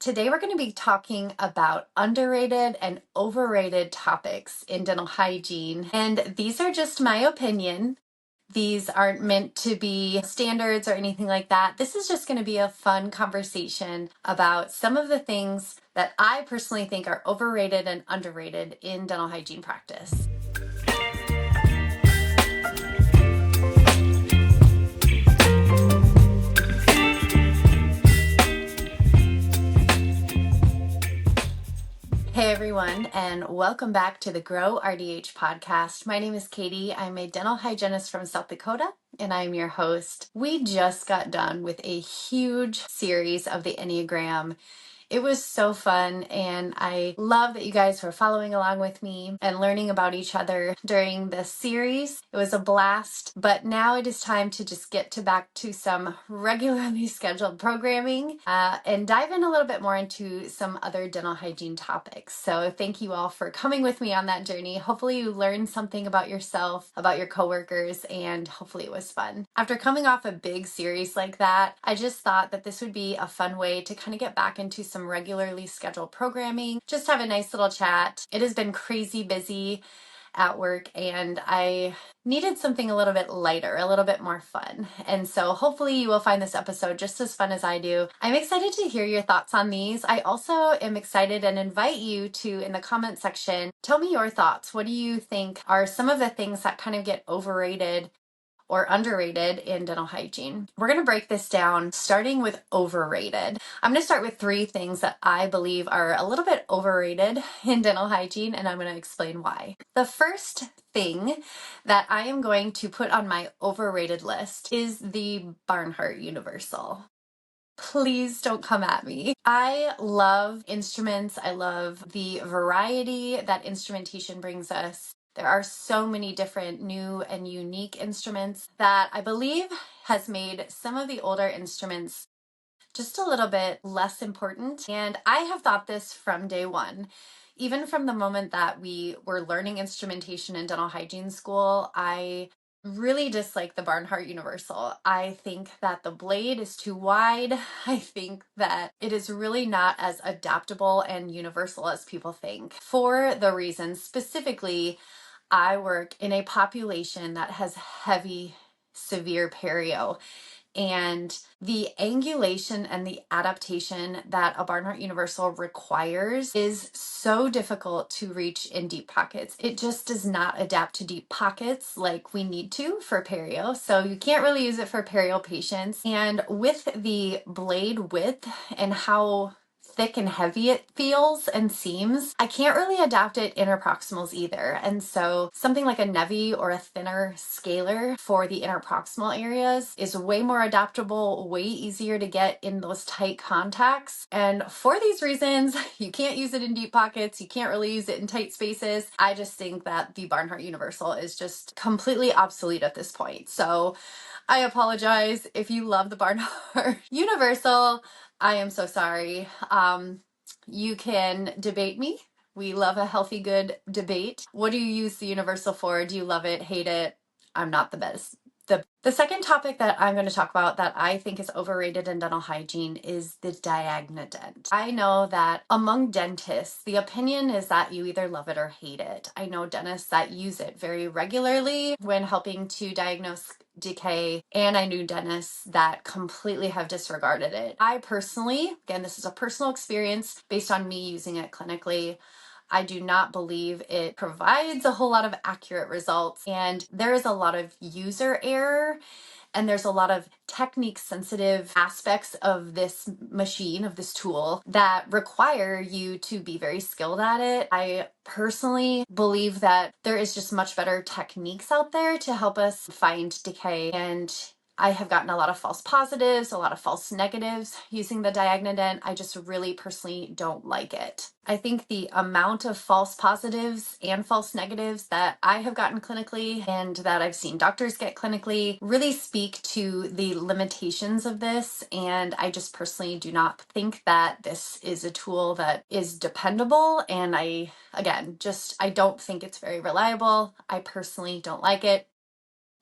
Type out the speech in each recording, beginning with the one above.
Today we're going to be talking about underrated and overrated topics in dental hygiene. And these are just my opinion. These aren't meant to be standards or anything like that. This is just going to be a fun conversation about some of the things that I personally think are overrated and underrated in dental hygiene practice. Hey everyone, and welcome back to the Grow RDH podcast. My name is Katie. I'm a dental hygienist from South Dakota, and I'm your host. We just got done with a huge series of the Enneagram. It was so fun, and I love that you guys were following along with me and learning about each other during this series. It was a blast, but now it is time to just get back to some regularly scheduled programming and dive in a little bit more into some other dental hygiene topics. So thank you all for coming with me on that journey. Hopefully you learned something about yourself, about your coworkers, and hopefully it was fun. After coming off a big series like that, I just thought that this would be a fun way to kind of get back into some regularly scheduled programming, just have a nice little chat. It has been crazy busy at work, and I needed something a little bit lighter, a little bit more fun. And so hopefully you will find this episode just as fun as I do. I'm excited to hear your thoughts on these. I also am excited and invite you to, in the comment section, tell me your thoughts. What do you think are some of the things that kind of get overrated or underrated in dental hygiene? We're going to break this down starting with overrated. I'm going to start with 3 things that I believe are a little bit overrated in dental hygiene, and I'm going to explain why. The first thing that I am going to put on my overrated list is the Barnhart Universal. Please don't come at me. I love instruments. I love the variety that instrumentation brings us. There are so many different new and unique instruments that I believe has made some of the older instruments just a little bit less important. And I have thought this from day one. Even from the moment that we were learning instrumentation in dental hygiene school, I really dislike the Barnhart Universal. I think that the blade is too wide. I think that it is really not as adaptable and universal as people think, for the reason specifically I work in a population that has heavy, severe perio. And the angulation and the adaptation that a Barnhart Universal requires is so difficult to reach in deep pockets. It just does not adapt to deep pockets like we need to for perio. So you can't really use it for perio patients. And with the blade width and how thick and heavy it feels and seems, I can't really adapt it interproximals either. And so something like a Nevi or a thinner scaler for the interproximal areas is way more adaptable, way easier to get in those tight contacts. And for these reasons, you can't use it in deep pockets. You can't really use it in tight spaces. I just think that the Barnhart Universal is just completely obsolete at this point. So I apologize if you love the Barnhart Universal. I am so sorry. You can debate me. We love a healthy, good debate. What do you use the Universal for? Do you love it, hate it? I'm not the best. The second topic that I'm going to talk about that I think is overrated in dental hygiene is the Diagnodent. I know that among dentists, the opinion is that you either love it or hate it. I know dentists that use it very regularly when helping to diagnose decay, and I knew dentists that completely have disregarded it. I personally, again, this is a personal experience based on me using it clinically, I do not believe it provides a whole lot of accurate results, and there is a lot of user error, and there's a lot of technique sensitive aspects of this machine, of this tool, that require you to be very skilled at it. I personally believe that there is just much better techniques out there to help us find decay, and I have gotten a lot of false positives, a lot of false negatives using the Diagnodent. I just really personally don't like it. I think the amount of false positives and false negatives that I have gotten clinically and that I've seen doctors get clinically really speak to the limitations of this. And I just personally do not think that this is a tool that is dependable. And I don't think it's very reliable. I personally don't like it.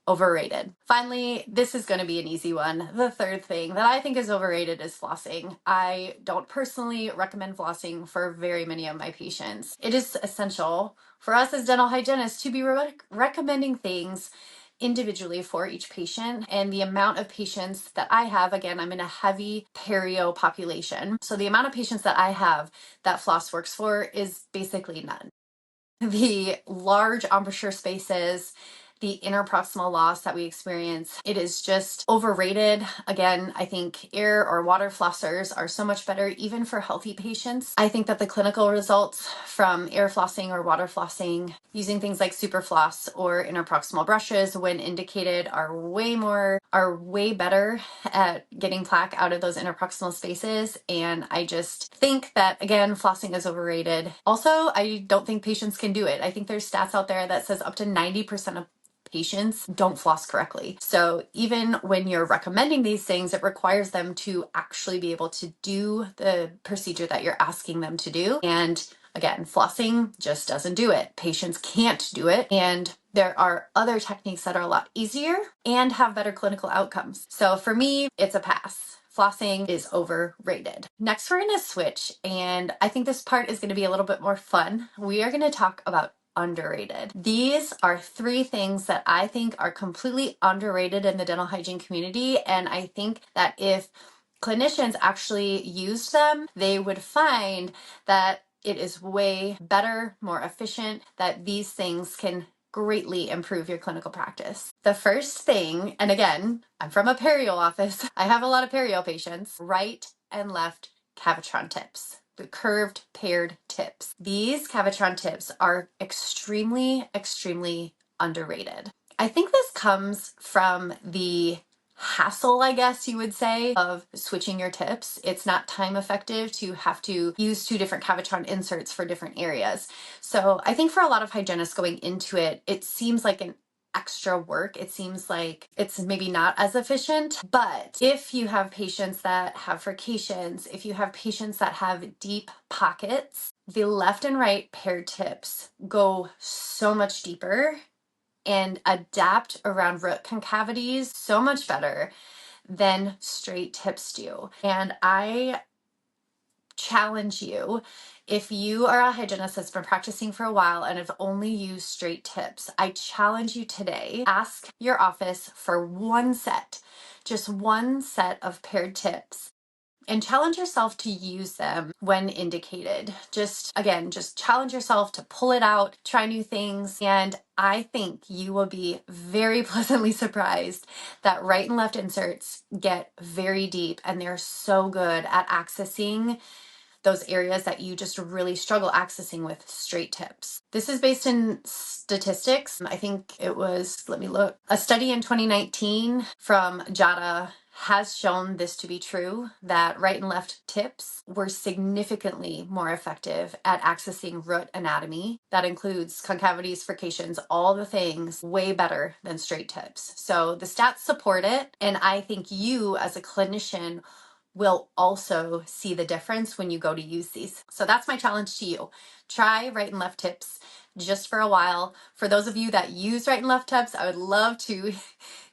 overrated. Finally, this is going to be an easy one. The third thing that I think is overrated is flossing. I don't personally recommend flossing for very many of my patients. It is essential for us as dental hygienists to be recommending things individually for each patient, and the amount of patients that I have, again, I'm in a heavy perio population, so the amount of patients that I have that floss works for is basically none. The large embouchure spaces, the interproximal loss that we experience, it is just overrated. Again, I think air or water flossers are so much better even for healthy patients. I think that the clinical results from air flossing or water flossing using things like superfloss or interproximal brushes when indicated are way better at getting plaque out of those interproximal spaces. And I just think that, again, flossing is overrated. Also, I don't think patients can do it. I think there's stats out there that says up to 90% of patients don't floss correctly. So even when you're recommending these things, it requires them to actually be able to do the procedure that you're asking them to do. And again, flossing just doesn't do it. Patients can't do it. And there are other techniques that are a lot easier and have better clinical outcomes. So for me, it's a pass. Flossing is overrated. Next, we're going to switch, and I think this part is going to be a little bit more fun. We are going to talk about underrated. These are three things that I think are completely underrated in the dental hygiene community, and I think that if clinicians actually used them, they would find that it is way better, more efficient, that these things can greatly improve your clinical practice. The first thing, and again, I'm from a perio office, I have a lot of perio patients, right and left Cavitron tips. The curved paired tips. These Cavitron tips are extremely underrated. I think this comes from the hassle, I guess you would say, of switching your tips. It's not time effective to have to use two different Cavitron inserts for different areas. So I think for a lot of hygienists going into it, it seems like an extra work. It seems like it's maybe not as efficient, but if you have patients that have furcations, if you have patients that have deep pockets, the left and right paired tips go so much deeper and adapt around root concavities so much better than straight tips do. And I challenge you, if you are a hygienist that's been practicing for a while and have only used straight tips, I challenge you today, ask your office for just one set of paired tips, and challenge yourself to use them when indicated. Just challenge yourself to pull it out, try new things, and I think you will be very pleasantly surprised that right and left inserts get very deep, and they're so good at accessing those areas that you just really struggle accessing with straight tips. This is based in statistics. I think it was, let me look, a study in 2019 from JADA has shown this to be true, that right and left tips were significantly more effective at accessing root anatomy. That includes concavities, furcations, all the things, way better than straight tips. So the stats support it, and I think you as a clinician will also see the difference when you go to use these. So that's my challenge to you. Try right and left tips just for a while. For those of you that use right and left tips, I would love to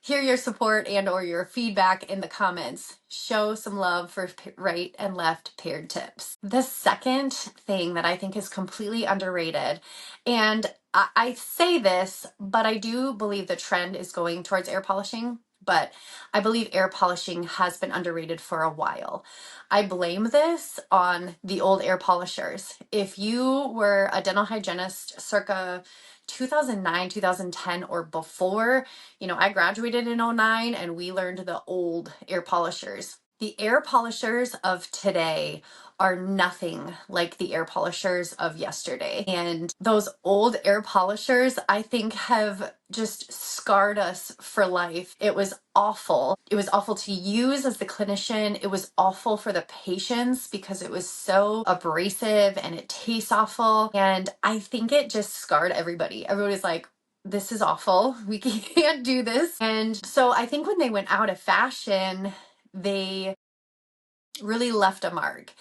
hear your support and or your feedback in the comments. Show some love for right and left paired tips. The second thing that I think is completely underrated, and I say this, but I do believe the trend is going towards air polishing. But I believe air polishing has been underrated for a while. I blame this on the old air polishers. If you were a dental hygienist circa 2009, 2010 or before, I graduated in '09 and we learned the old air polishers. The air polishers of today are nothing like the air polishers of yesterday. And those old air polishers, I think, have just scarred us for life. It was awful. It was awful to use as the clinician. It was awful for the patients because it was so abrasive and it tastes awful. And I think it just scarred everybody. Everybody's like, this is awful. We can't do this. And so I think when they went out of fashion, they really left a mark.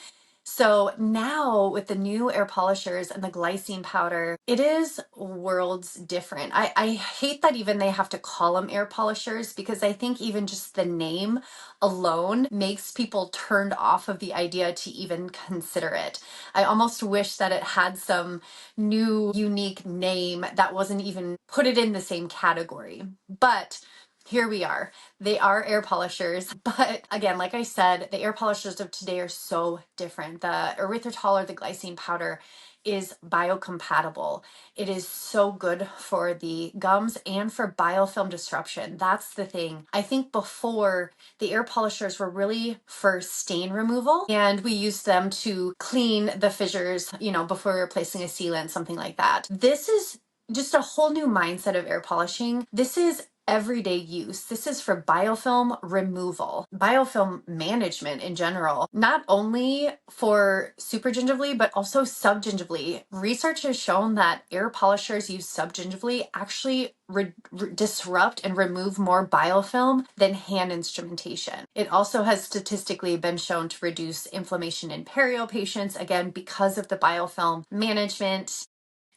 So now with the new air polishers and the glycine powder, it is worlds different. I hate that even they have to call them air polishers, because I think even just the name alone makes people turned off of the idea to even consider it. I almost wish that it had some new unique name that wasn't even put it in the same category. But here we are. They are air polishers, but again, like I said, the air polishers of today are so different. The erythritol or the glycine powder is biocompatible. It is so good for the gums and for biofilm disruption. That's the thing. I think before, the air polishers were really for stain removal, and we used them to clean the fissures, before replacing a sealant, something like that. This is just a whole new mindset of air polishing. This is everyday use. This is for biofilm removal, biofilm management in general, not only for supragingivally, but also subgingivally. Research has shown that air polishers used subgingivally actually disrupt and remove more biofilm than hand instrumentation. It also has statistically been shown to reduce inflammation in perio patients, again, because of the biofilm management.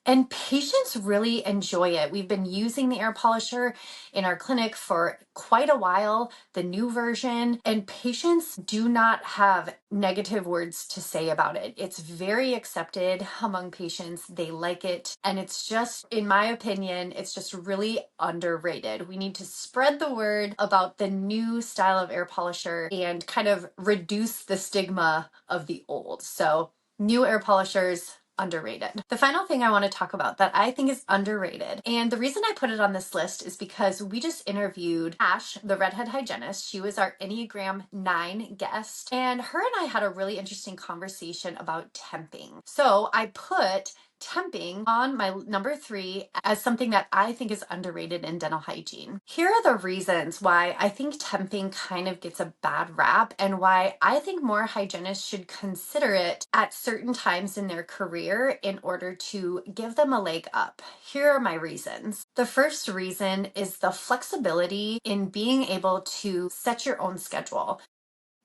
And patients really enjoy it. We've been using the air polisher in our clinic for quite a while, the new version, and patients do not have negative words to say about it. It's very accepted among patients. They like it. And it's just, in my opinion, it's just really underrated. We need to spread the word about the new style of air polisher and kind of reduce the stigma of the old. So, new air polishers, underrated. The final thing I want to talk about that I think is underrated, and the reason I put it on this list is because we just interviewed Ash, the redhead hygienist. She was our Enneagram 9 guest, and her and I had a really interesting conversation about temping. So I put temping on my number 3 as something that I think is underrated in dental hygiene. Here are the reasons why I think temping kind of gets a bad rap, and why I think more hygienists should consider it at certain times in their career in order to give them a leg up. Here are my reasons. The first reason is the flexibility in being able to set your own schedule.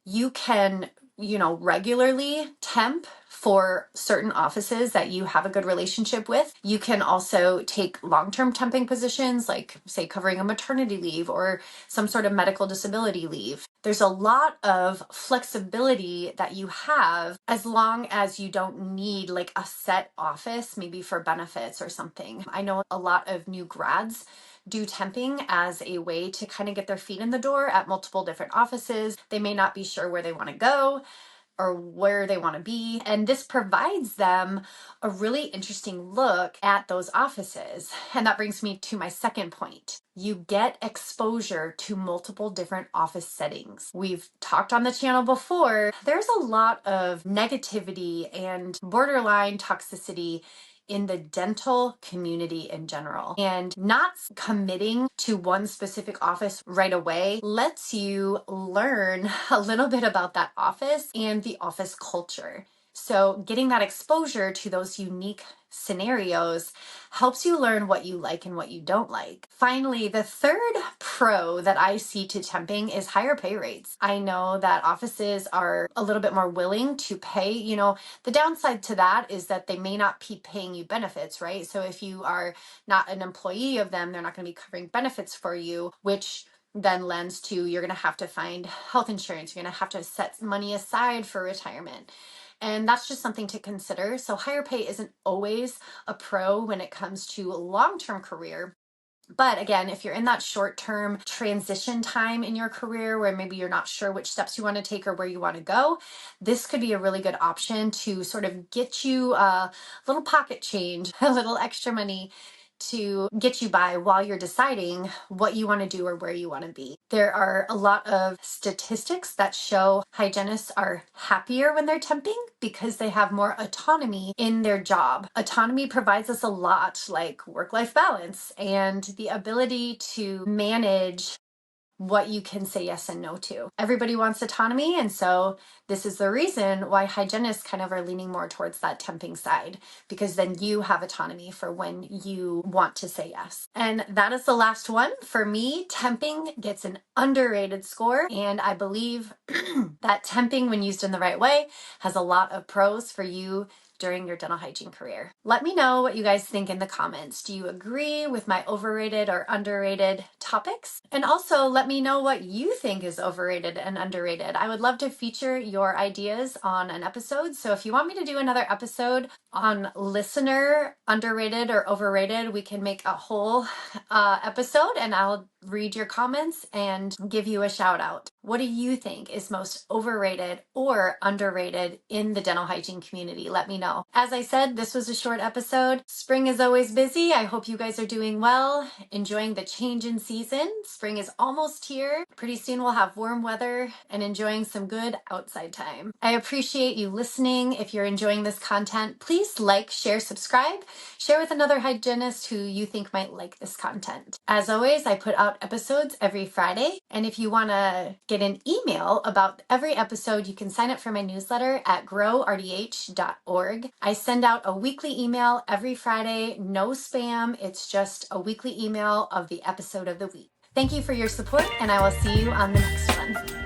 You can, regularly temp for certain offices that you have a good relationship with. You can also take long-term temping positions, like say covering a maternity leave or some sort of medical disability leave. There's a lot of flexibility that you have as long as you don't need like a set office, maybe for benefits or something. I know a lot of new grads do temping as a way to kind of get their feet in the door at multiple different offices. They may not be sure where they want to go or where they want to be. And this provides them a really interesting look at those offices. And that brings me to my second point. You get exposure to multiple different office settings. We've talked on the channel before, there's a lot of negativity and borderline toxicity in the dental community in general. And not committing to one specific office right away lets you learn a little bit about that office and the office culture. So getting that exposure to those unique scenarios helps you learn what you like and what you don't like. Finally, the third pro that I see to temping is higher pay rates. I know that offices are a little bit more willing to pay. The downside to that is that they may not be paying you benefits, right? So if you are not an employee of them, they're not going to be covering benefits for you, which then lends to you're going to have to find health insurance. You're going to have to set money aside for retirement. And that's just something to consider. So higher pay isn't always a pro when it comes to a long-term career. But again, if you're in that short-term transition time in your career where maybe you're not sure which steps you want to take or where you want to go, this could be a really good option to sort of get you a little pocket change, a little extra money to get you by while you're deciding what you want to do or where you want to be. There are a lot of statistics that show hygienists are happier when they're temping because they have more autonomy in their job. Autonomy provides us a lot, like work-life balance and the ability to manage what you can say yes and no to. Everybody wants autonomy, and so this is the reason why hygienists kind of are leaning more towards that temping side, because then you have autonomy for when you want to say yes. And that is the last one. For me, temping gets an underrated score, and I believe that temping, when used in the right way, has a lot of pros for you during your dental hygiene career. Let me know what you guys think in the comments. Do you agree with my overrated or underrated topics? And also let me know what you think is overrated and underrated. I would love to feature your ideas on an episode. So if you want me to do another episode on listener underrated or overrated, we can make a whole episode and I'll read your comments and give you a shout out. What do you think is most overrated or underrated in the dental hygiene community? Let me know. As I said, this was a short episode. Spring is always busy. I hope you guys are doing well, enjoying the change in season. Spring is almost here. Pretty soon we'll have warm weather and enjoying some good outside time. I appreciate you listening. If you're enjoying this content, please like, share, subscribe. Share with another hygienist who you think might like this content. As always, I put out episodes every Friday. And if you want to get an email about every episode, you can sign up for my newsletter at growrdh.org. I send out a weekly email every Friday, no spam. It's just a weekly email of the episode of the week. Thank you for your support, and I will see you on the next one.